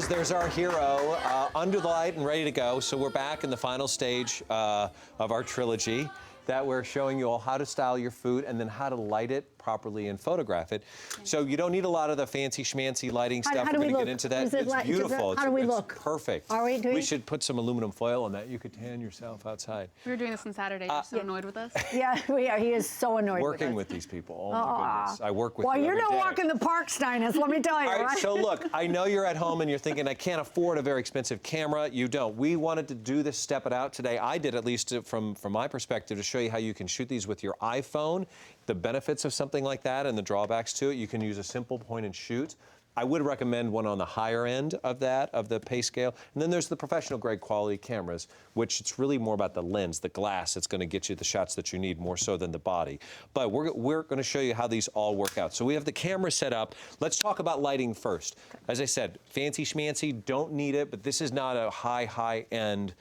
There's our hero under the light and ready to go. So we're back in the final stage of our trilogy that we're showing you all how to style your food and then how to light it properly and photograph it. So you don't need a lot of the fancy schmancy lighting stuff. How do we're we going to look? get into that. It's beautiful. How do we it's look? Perfect. Are we should put some aluminum foil on that. You could tan yourself outside. We were doing this on Saturday. You're so annoyed with us. Yeah, we are. He is so annoyed Working with with these people. Oh my goodness. I work with well, you you're every not day. walking the park, Steiners, let me tell you, All right, right? so look, I know you're at home and you're thinking, I can't afford a very expensive camera. You don't. We wanted to do this, step it out today. I did, at least from my perspective, to show you how you can shoot these with your iPhone, the benefits of something like that and the drawbacks to it. You can use a simple point and shoot. I would recommend one on the higher end of that, of the pay scale. And then there's the professional grade quality cameras, which it's really more about the lens, the glass that's going to get you the shots that you need more so than the body. But we're going to show you how these all work out. So we have the camera set up. Let's talk about lighting first. As I said, fancy schmancy, don't need it, but this is not a high end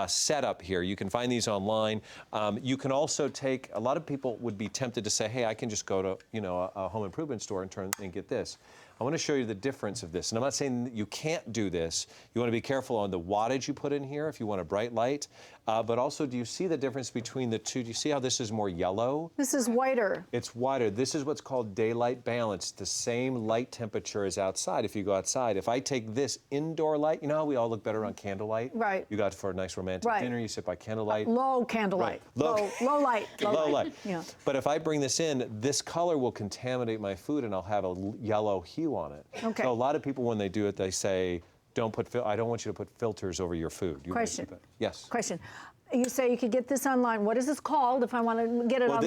setup here. You can find these online. You can also take, a lot of people would be tempted to say, hey, I can just go to, a home improvement store and get this. I want to show you the difference of this. And I'm not saying that you can't do this. You want to be careful on the wattage you put in here if you want a bright light. But also, do you see the difference between the two? Do you see how this is more yellow? This is whiter. It's whiter. This is what's called daylight balance. The same light temperature as outside if you go outside. If I take this indoor light, you know how we all look better on candlelight? Right. You got for a nice romantic dinner, you sit by candlelight. Low candlelight. Right. Low light. Low light. Yeah. But if I bring this in, this color will contaminate my food and I'll have a yellow hue on it. Okay. So a lot of people, when they do it, they say, I don't want you to put filters over your food. Question. Yes. Question. You say you could get this online. What is this called if I want to get it online?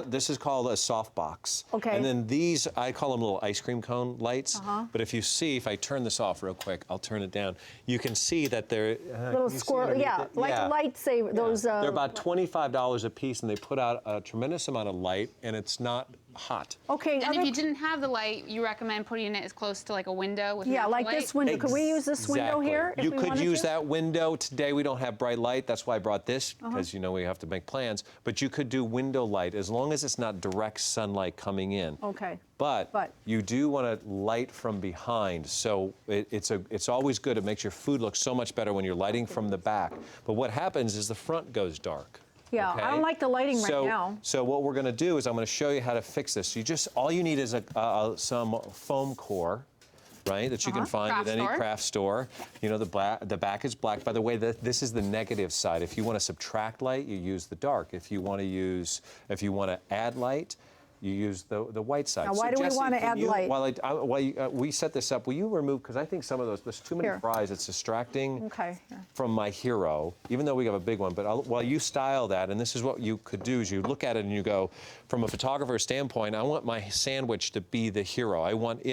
This is called a softbox. Okay. And then these, I call them little ice cream cone lights. But if you see, if I turn this off real quick, I'll turn it down. You can see that they're little squirrel, like a lightsaber. Those. They're about $25 a piece, and they put out a tremendous amount of light, and it's not hot. Okay. And if you didn't have the light, you recommend putting it as close to like a window with natural like light? this window. Could we use this window here? If You we could wanted use to? that window. Today we don't have bright light. That's why I brought this, because we have to make plans. But you could do window light as long as it's not direct sunlight coming in. Okay. But you do want to light from behind. So it's always good. It makes your food look so much better when you're lighting from the back. But what happens is the front goes dark. Yeah, okay? I don't like the lighting right now. So what we're going to do is I'm going to show you how to fix this. All you need is some foam core, right, that you can find at any craft store. The back is black. By the way, this is the negative side. If you want to subtract light, you use the dark. If you want to add light, you use the white side. Now, why do we want to add light? While we set this up, will you remove, because I think some of there's too many fries. It's distracting from my hero, even though we have a big one. But while you style that, and this is what you could do, is you look at it and you go, from a photographer's standpoint, I want my sandwich to be the hero. I want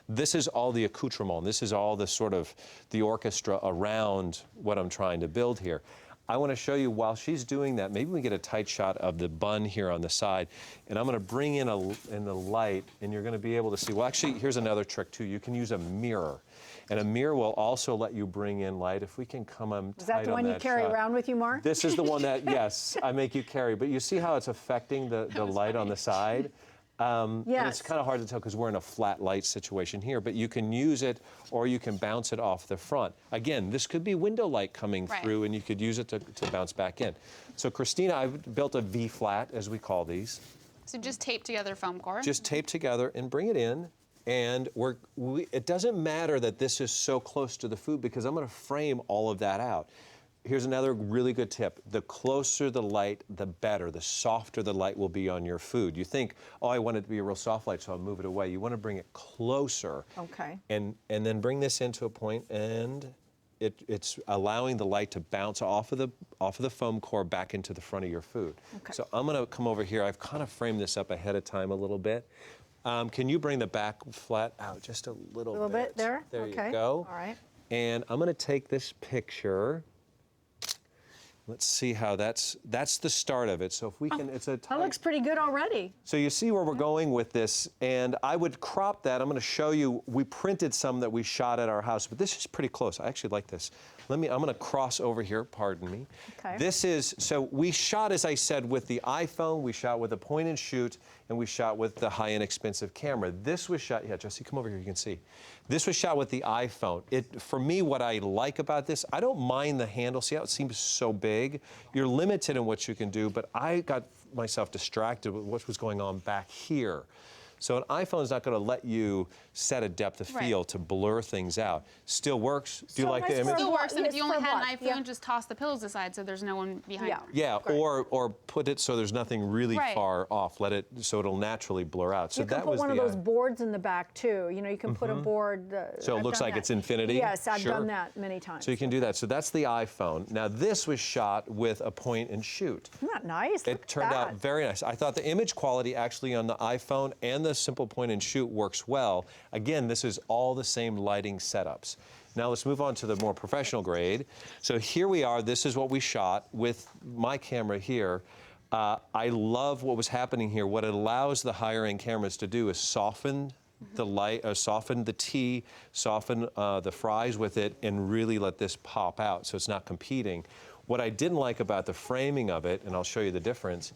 this is all the accoutrement. This is all the sort of the orchestra around what I'm trying to build here. I want to show you while she's doing that, maybe we get a tight shot of the bun here on the side, and I'm going to bring in the light, and you're going to be able to see. Well, actually, here's another trick too. You can use a mirror, and a mirror will also let you bring in light. If we can come on tight on that shot. Is that the one you carry around with you, Mark? This is the one that, yes, I make you carry. But you see how it's affecting the light on the side? And it's kind of hard to tell because we're in a flat light situation here, but you can use it or you can bounce it off the front. Again, this could be window light coming through and you could use it to bounce back in. So Christina, I've built a V-flat, as we call these. So just tape together foam core? Just tape together and bring it in. And it doesn't matter that this is so close to the food because I'm going to frame all of that out. Here's another really good tip. The closer the light, the better. The softer the light will be on your food. You think, oh, I want it to be a real soft light, so I'll move it away. You want to bring it closer. Okay. And then bring this into a point, and it's allowing the light to bounce off of the foam core back into the front of your food. Okay. So I'm going to come over here. I've kind of framed this up ahead of time a little bit. Can you bring the back flat out just a little bit? A little bit there? There okay. you go. All right. And I'm going to take this picture. Let's see how that's the start of it. So if we can, it's a That looks pretty good already. So you see where we're going with this, and I would crop that. I'm going to show you, we printed some that we shot at our house, but this is pretty close. I actually like this. I'm going to cross over here, pardon me. Okay. This is, so we shot, as I said, with the iPhone, we shot with a point and shoot, and we shot with the high-end expensive camera. This was shot, yeah, Jesse, come over here, you can see. This was shot with the iPhone. For me, what I like about this, I don't mind the handle. See how it seems so big? You're limited in what you can do, but I got myself distracted with what was going on back here. So an iPhone is not going to let you set a depth of field to blur things out. Still works. Do you like the image? Still works, and if Yes, you only for had what? an iPhone, just toss the pillows aside so there's no one behind you. Yeah, or put it so there's nothing really far off. Let it so it'll naturally blur out. So You can that put was one of the those boards in the back too. You know, you can put a board. So it I've looks done like that. it's infinity? Yes, I've Sure. done that many times. So you can do that. So that's the iPhone. Now this was shot with a point and shoot. Isn't that nice? Look It at turned out that. very nice. I thought the image quality actually on the iPhone and the simple point and shoot works well. Again, this is all the same lighting setups. Now let's move on to the more professional grade. So here we are. This is what we shot with my camera here. I love what was happening here. What it allows the higher end cameras to do is soften the light, soften the tea, soften the fries with it, and really let this pop out so it's not competing. What I didn't like about the framing of it, and I'll show you the difference,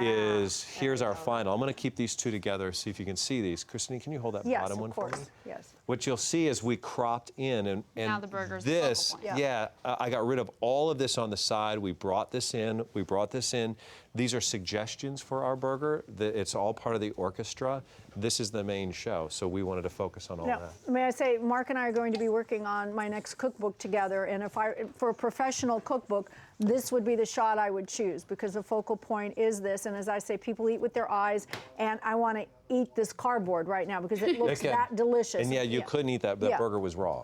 is here's our final. I'm going to keep these two together, see if you can see these. Christine, can you hold that Yes, bottom of one for me? course. Yes. What you'll see is we cropped in, and Now the burger's the this, focal point. Yeah. I got rid of all of this on the side. We brought this in. We brought this in. These are suggestions for our burger. It's all part of the orchestra. This is the main show, so we wanted to focus on all Now, that. may I say, Mark and I are going to be working on my next cookbook together, and for a professional cookbook, this would be the shot I would choose because the focal point is this, and as I say, people eat with their eyes, and I want to eat this cardboard right now because it looks Okay. that delicious. And yeah, you couldn't eat that. That Yeah. burger was raw.